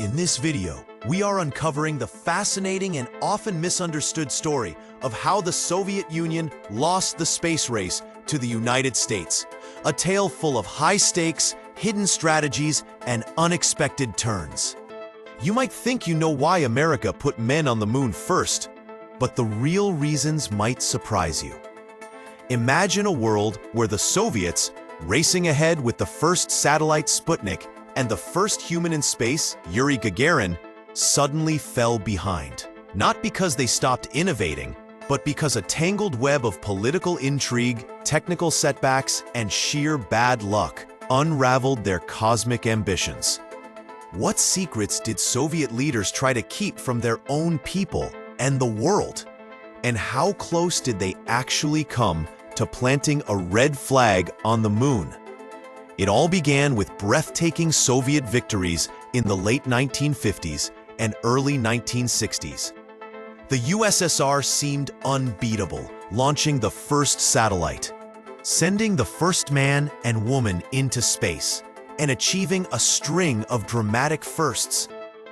In this video, we are uncovering the fascinating and often misunderstood story of how the Soviet Union lost the space race to the United States. A tale full of high stakes, hidden strategies, and unexpected turns. You might think you know why America put men on the moon first, but the real reasons might surprise you. Imagine a world where the Soviets, racing ahead with the first satellite Sputnik and the first human in space, Yuri Gagarin, suddenly fell behind. Not because they stopped innovating, but because a tangled web of political intrigue, technical setbacks, and sheer bad luck unraveled their cosmic ambitions. What secrets did Soviet leaders try to keep from their own people and the world? And how close did they actually come to planting a red flag on the moon? It all began with breathtaking Soviet victories in the late 1950s and early 1960s. The USSR seemed unbeatable, launching the first satellite, sending the first man and woman into space, and achieving a string of dramatic firsts.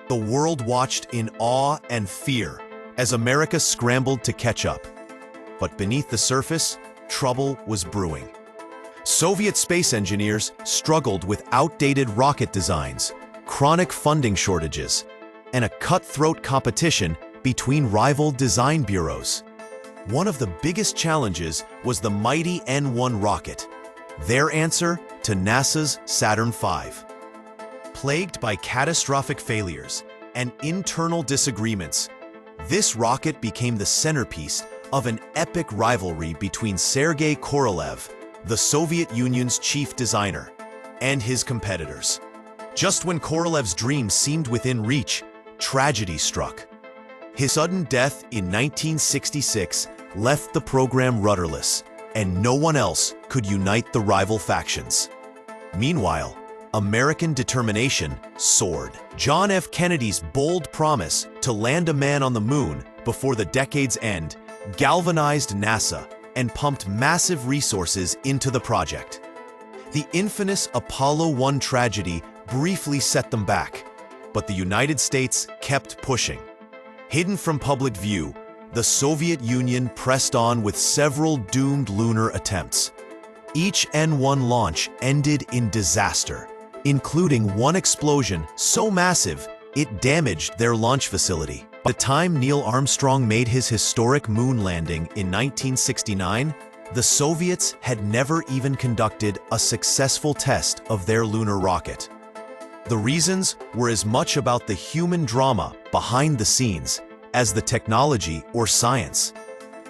The world watched in awe and fear as America scrambled to catch up. But beneath the surface, trouble was brewing. Soviet space engineers struggled with outdated rocket designs, chronic funding shortages, and a cutthroat competition between rival design bureaus. One of the biggest challenges was the mighty N-1 rocket, their answer to NASA's Saturn V. Plagued by catastrophic failures and internal disagreements, this rocket became the centerpiece of an epic rivalry between Sergei Korolev, the Soviet Union's chief designer, and his competitors. Just when Korolev's dream seemed within reach, tragedy struck. His sudden death in 1966 left the program rudderless, and no one else could unite the rival factions. Meanwhile, American determination soared. John F. Kennedy's bold promise to land a man on the moon before the decade's end galvanized NASA and pumped massive resources into the project. The infamous Apollo 1 tragedy briefly set them back, but the United States kept pushing. Hidden from public view, the Soviet Union pressed on with several doomed lunar attempts. Each N-1 launch ended in disaster, including one explosion so massive it damaged their launch facility. By the time Neil Armstrong made his historic moon landing in 1969, the Soviets had never even conducted a successful test of their lunar rocket. The reasons were as much about the human drama behind the scenes as the technology or science.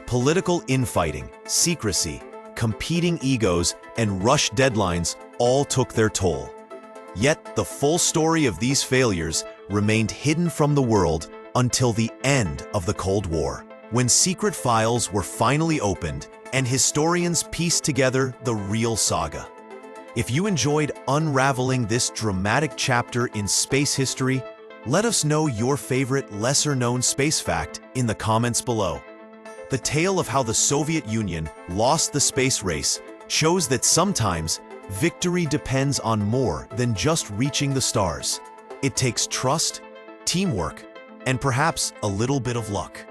Political infighting, secrecy, competing egos, and rushed deadlines all took their toll. Yet the full story of these failures remained hidden from the world until the end of the Cold War, when secret files were finally opened and historians pieced together the real saga. If you enjoyed unraveling this dramatic chapter in space history, let us know your favorite lesser-known space fact in the comments below. The tale of how the Soviet Union lost the space race shows that sometimes victory depends on more than just reaching the stars. It takes trust, teamwork, and perhaps a little bit of luck.